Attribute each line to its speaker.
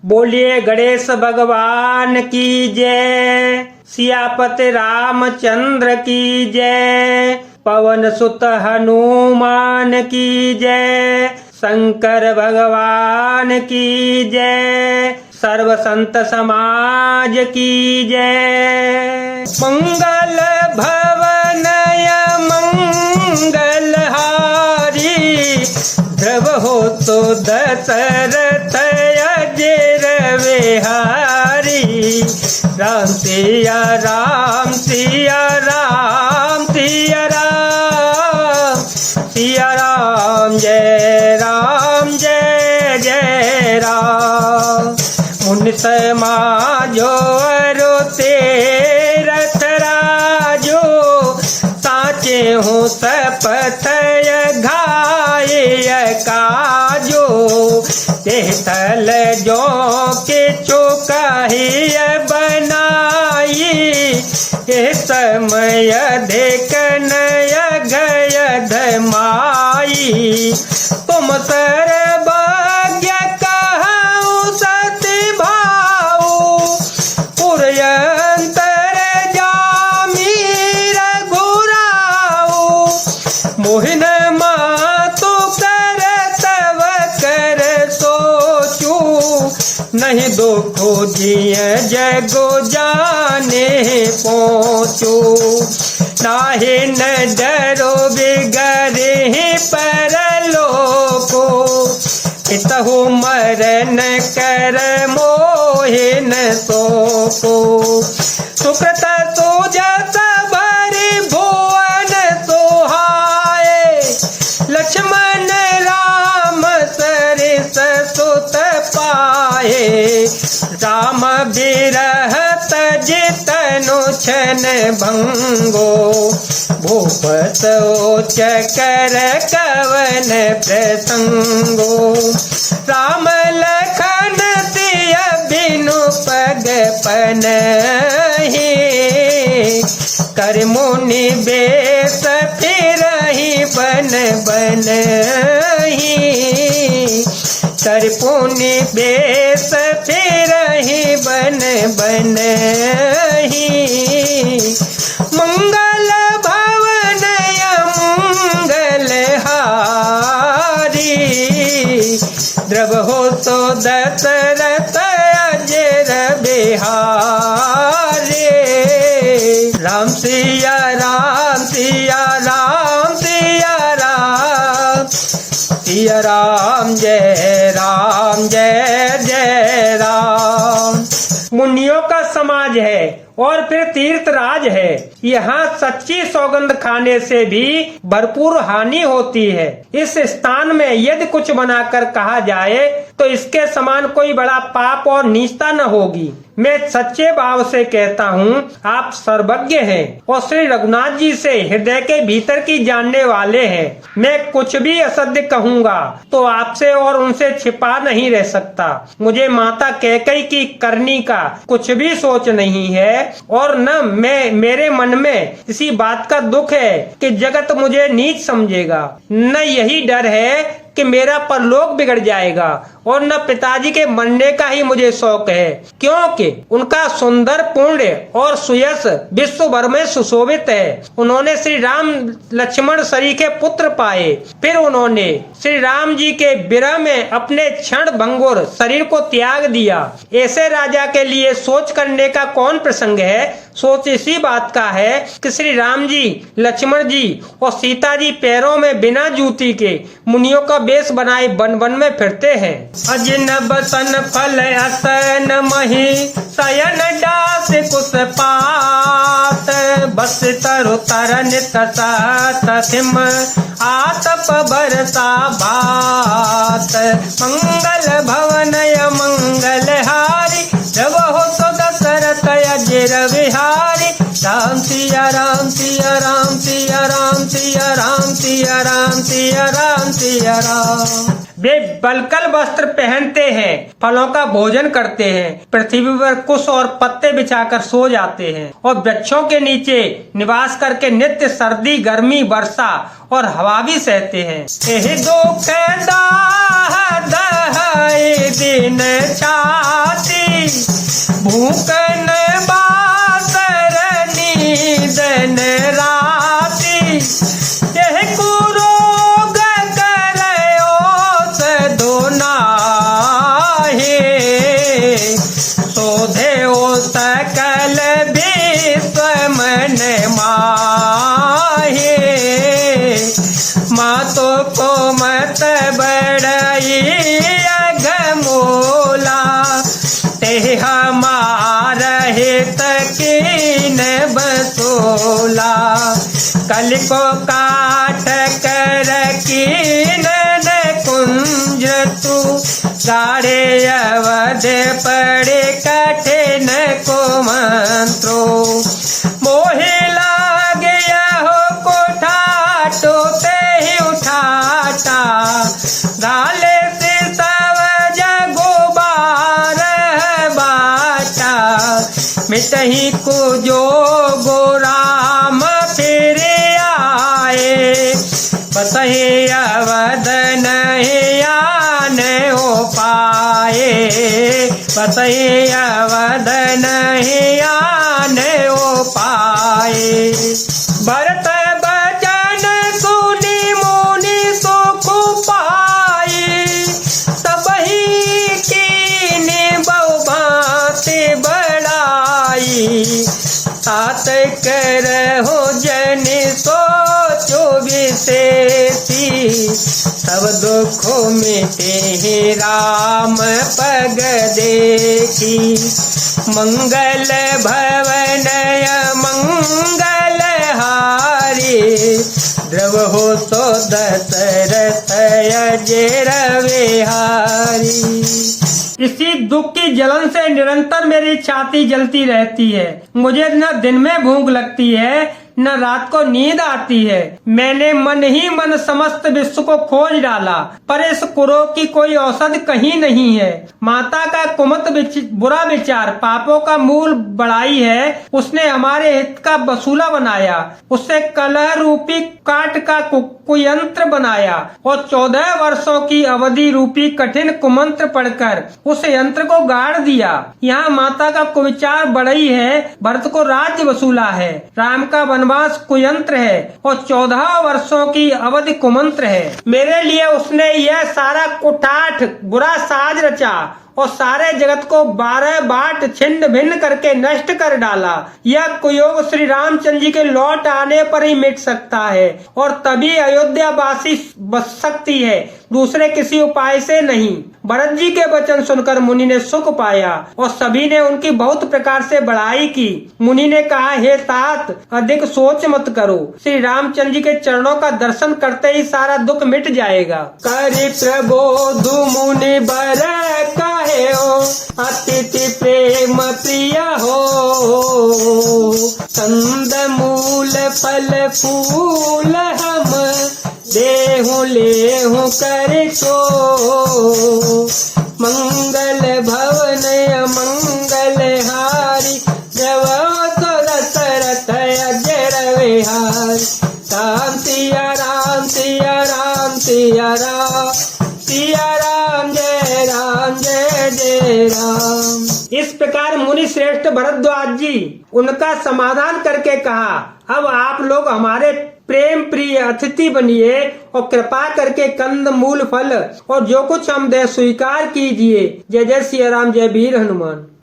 Speaker 1: बोलिए गणेश भगवान की जय, सियापति रामचंद्र की जय, पवन सुत हनुमान की जय, शंकर भगवान की जय, सर्व संत समाज की जय। मंगल भवनय मंगल हारी, ध्रुव हो तो दशरथ अजर विहारी। राम सिया राम सिया राम सिया राम, सिया राम जय जय राम। मुनि समाजो अरो तीरथ राजो, साचे हूँ सपथ घाय काजो। तेतल जो के चौकाही बनाई, ये समय देखन गय धमाई। तुम सर्वज्ञ कहूँ सति भाऊ, पुरयंतर जामी रघुराऊ। मोहिन मातु कर तव कर सोचू, नहीं दुखो जिय जगो जाने पहुँचू। नाहि न डरो बिगरे परलोको, इतहु मरण कर मोहिन सोको। सुकृत सुजस भरि भुवन सोहाए, लक्ष्मण राम सरिस सुत पाए। राम बिरह तजितनु छन भंगो, भूप सोच कर कवन प्रसंगो। राम लखन सिया बिनु पग पनहि, कर मुनि बेस फिरहि बन बनहि। कर पुनि बेस फिरहि बन बनहि। मंगल भवनय मंगल हारी, द्रव हो तो दशरथ अजर बिहारी। राम सिया राम सिया राम सिया राम, सिया राम जय जय राम। मुनियों का समाज है और फिर तीर्थ राज है। यहाँ सच्ची सौगंध खाने से भी भरपूर हानि होती है। इस स्थान में यदि कुछ बनाकर कहा जाए तो इसके समान कोई बड़ा पाप और नीचता न होगी। मैं सच्चे भाव से कहता हूँ, आप सर्वज्ञ हैं और श्री रघुनाथ जी से हृदय के भीतर की जानने वाले हैं। मैं कुछ भी असत्य कहूँगा तो आपसे और उनसे छिपा नहीं रह सकता। मुझे माता कैकेयी की करनी का कुछ भी सोच नहीं है और न मेरे मन में इसी बात का दुख है कि जगत मुझे नीच समझेगा, न यही डर है कि मेरा परलोक बिगड़ जाएगा और न पिताजी के मरने का ही मुझे शौक है, क्योंकि उनका सुंदर पुण्य और सुयश विश्व भर में सुशोभित है। उन्होंने श्री राम लक्ष्मण सरीखे पुत्र पाए, फिर उन्होंने श्री राम जी के विरह में अपने क्षण भंगुर शरीर को त्याग दिया। ऐसे राजा के लिए सोच करने का कौन प्रसंग है। सोच इसी बात का है कि श्री राम जी, लक्ष्मण जी और सीता जी पैरों में बिना जूती के मुनियों का बेस बनाए वन वन में फिरते हैं। अजनब सन फल असन मही, शयन डास कुस पात। बस तरु तरन तथिम, आतप बरसा भात। मंगल भवनय मंगल हारी, जब हो तो दशरथ अजर विहारी। राम सिया राम सिया राम सिया राम सिया राम सिया राम सिया राम सिया राम। वे बलकल वस्त्र पहनते हैं, फलों का भोजन करते हैं, पृथ्वी पर कुश और पत्ते बिछाकर सो जाते हैं और वृक्षों के नीचे निवास करके नित्य सर्दी, गर्मी, वर्षा और हवा भी सहते हैं। एहि दुख दहाई दिन छाती, भूख न बासर नींदन राती, यह कुरोग करयो सधो नाहि, शोधेओ सकल विश्व मन माहि, मातो को मत बड़ई अघमूला, ते हमारा हित कीन बसोला, कल को काट कर कीन कुंज तू, गाढ़े अवध पड़े कठिन को मंत्रो, मोहि लागे हो कोठा टोते ही उठाता, गाले से सब जगोबार बाटा, मिटही को जो गोराम फिर आए, बतहे अवध नहीं आने हो पाए, बतहे अवध नहीं आने हो पाए। भरत बचन सुनी मुनि सुख पाई, सबही कीनी बहुभांति बड़ाई, तात करहु जन सोचो विशेषी, सब दुख मिटे राम पग देखी, मंगल भवन मंगल हारी, द्रव हो सो दशरथ अजर विहारी। इसी दुख की जलन से निरंतर मेरी छाती जलती रहती है, मुझे न दिन में भूख लगती है न रात को नींद आती है। मैंने मन ही मन समस्त विश्व को खोज डाला, पर इस कुरोग की कोई औषधि कहीं नहीं है। माता का कुमत बुरा विचार पापों का मूल बढ़ाई है, उसने हमारे हित का वसूला बनाया, उससे कलह रूपी काट का कुयंत्र बनाया और 14 वर्षों की अवधि रूपी कठिन कुमंत्र पढ़कर उस यंत्र को गाड़ दिया। यहाँ माता का कुविचार बढ़ई है, भरत को राज्य वसूला है, राम का वनवास कुयंत्र है और 14 वर्षों की अवधि कुमंत्र है। मेरे लिए उसने यह सारा कुठाठ बुरा साज रचा और सारे जगत को 12 बाट छिन्न भिन्न करके नष्ट कर डाला। यह कुयोग श्री रामचंद्र जी के लौट आने पर ही मिट सकता है और तभी अयोध्या वासी बच सकती है, दूसरे किसी उपाय से नहीं। भरत जी के वचन सुनकर मुनि ने सुख पाया और सभी ने उनकी बहुत प्रकार से बड़ाई की। मुनि ने कहा, हे तात, अधिक सोच मत करो, श्री रामचंद्र जी के चरणों का दर्शन करते ही सारा दुख मिट जाएगा। करि प्रबोध मुनि बर कहे हो, अतिथि प्रेम प्रिय हो, कंद मूल फल फूल हम देहु लेहु कर को, मंगल भवन मंगल हारी, जब तो दशरथ अजर विहारी, राम सिया राम सिया राम सिया राम, सिया राम जय राम जय जय राम। इस प्रकार मुनि श्रेष्ठ भरद्वाज जी उनका समाधान करके कहा, अब आप लोग हमारे प्रेम प्रिय अतिथि बनिए और कृपा करके कंद मूल फल और जो कुछ हम दे स्वीकार कीजिए। जय जय सिया राम, जय वीर हनुमान।